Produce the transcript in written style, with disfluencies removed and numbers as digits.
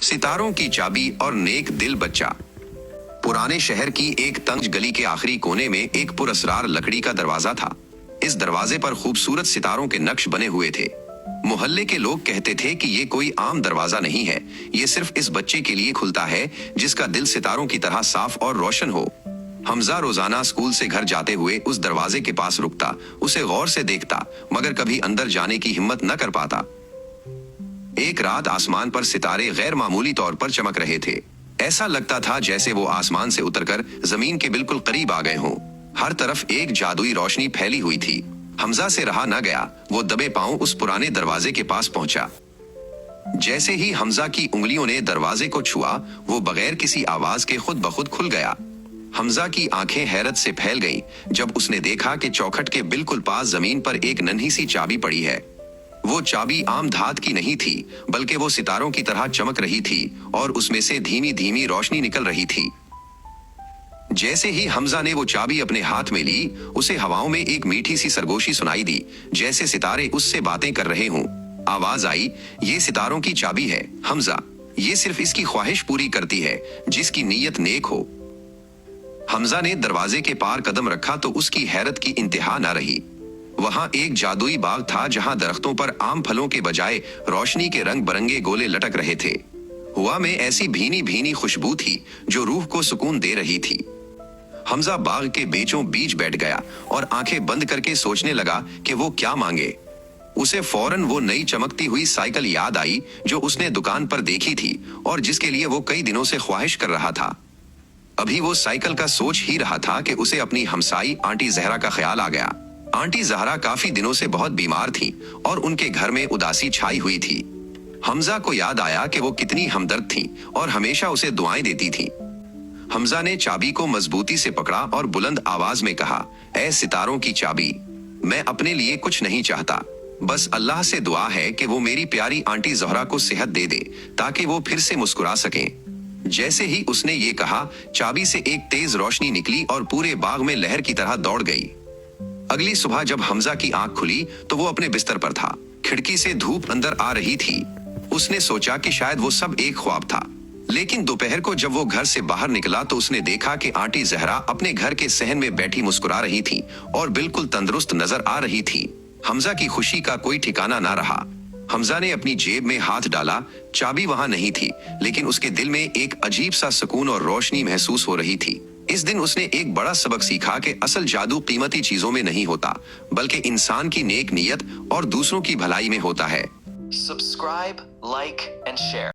सितारों की चाबी और नेक दिल बच्चा। पुराने शहर की एक तंग गली के आखिरी कोने में एक पुरअसरार लकड़ी का दरवाजा था। इस दरवाजे पर खूबसूरत सितारों के नक्श बने हुए थे। मोहल्ले के लोग कहते थे कि ये कोई आम दरवाजा नहीं है, ये सिर्फ इस बच्चे के लिए खुलता है जिसका दिल सितारों की तरह साफ और रोशन हो। हमजा रोजाना स्कूल से घर जाते हुए उस दरवाजे के पास रुकता, उसे गौर से देखता, मगर कभी अंदर जाने की हिम्मत न कर पाता। एक रात आसमान पर सितारे गैर मामूली तौर पर चमक रहे थे। ऐसा लगता था जैसे वो आसमान से उतरकर जमीन के बिल्कुल करीब आ गए हों। हर तरफ एक जादुई रोशनी फैली हुई थी। हमजा से रहा न गया, वो दबे पांव उस पुराने दरवाजे के पास पहुंचा। जैसे ही हमजा की उंगलियों ने दरवाजे को छुआ, वो बगैर किसी आवाज के खुद ब खुद खुल गया। हमजा की आंखें हैरत से फैल गईं जब उसने देखा कि चौखट के बिल्कुल पास जमीन पर एक नन्ही सी चाबी पड़ी है। वो चाबी आम धात की नहीं थी, बल्कि वो सितारों की तरह चमक रही थी और उसमें से धीमी धीमी रोशनी निकल रही थी। जैसे ही हमजा ने वो चाबी अपने हाथ में ली, उसे हवाओं में एक मीठी सी सरगोशी सुनाई दी, जैसे सितारे उससे बातें कर रहे हों। आवाज आई, ये सितारों की चाबी है हमजा, ये सिर्फ इसकी ख्वाहिश पूरी करती है जिसकी नीयत नेक हो। हमजा ने दरवाजे के पार कदम रखा तो उसकी हैरत की इंतहा न रही। वहां एक जादुई बाग था जहां दरख्तों पर आम फलों के बजाय रोशनी के रंग बरंगे गोले लटक रहे थे। हवा में ऐसी भीनी भीनी खुशबू थी जो रूह को सुकून दे रही थी। हमजा बाग के बीचों बीच बैठ गया और आंखें बंद करके सोचने लगा कि वो क्या मांगे। उसे फौरन वो नई चमकती हुई साइकिल याद आई जो उसने दुकान पर देखी थी और जिसके लिए वो कई दिनों से ख्वाहिश कर रहा था। अभी वो साइकिल का सोच ही रहा था कि उसे अपनी हमसाई आंटी जहरा का ख्याल आ गया। आंटी जहरा काफी दिनों से बहुत बीमार थीं और उनके घर में उदासी छाई हुई थी। हमजा को याद आया कि वो कितनी हमदर्द थीं और हमेशा उसे दुआएं देती थीं। हमजा ने चाबी को मजबूती से पकड़ा और बुलंद आवाज में कहा, ऐ सितारों की चाबी, मैं अपने लिए कुछ नहीं चाहता, बस अल्लाह से दुआ है कि वो मेरी प्यारी आंटी जहरा को सेहत दे दे ताकि वो फिर से मुस्कुरा सकें। जैसे ही उसने ये कहा, चाबी से एक तेज रोशनी निकली और पूरे बाग में लहर की तरह दौड़ गई। अगली सुबह जब हमजा की आंख खुली तो वो अपने बिस्तर पर था। खिड़की से धूप अंदर आ रही थी। उसने सोचा कि शायद वो सब एक ख्वाब था, लेकिन दोपहर को जब वो घर से बाहर निकला तो उसने देखा कि आंटी जहरा अपने घर के सहन में बैठी मुस्कुरा रही थी और बिल्कुल तंदुरुस्त नजर आ रही थी। हमजा की खुशी का कोई ठिकाना ना रहा। हमजा ने अपनी जेब में हाथ डाला, चाबी वहां नहीं थी, लेकिन उसके दिल में एक अजीब सा सुकून और रोशनी महसूस हो रही थी। इस दिन उसने एक बड़ा सबक सीखा कि असल जादू कीमती चीजों में नहीं होता, बल्कि इंसान की नेक नीयत और दूसरों की भलाई में होता है। Subscribe, like and share.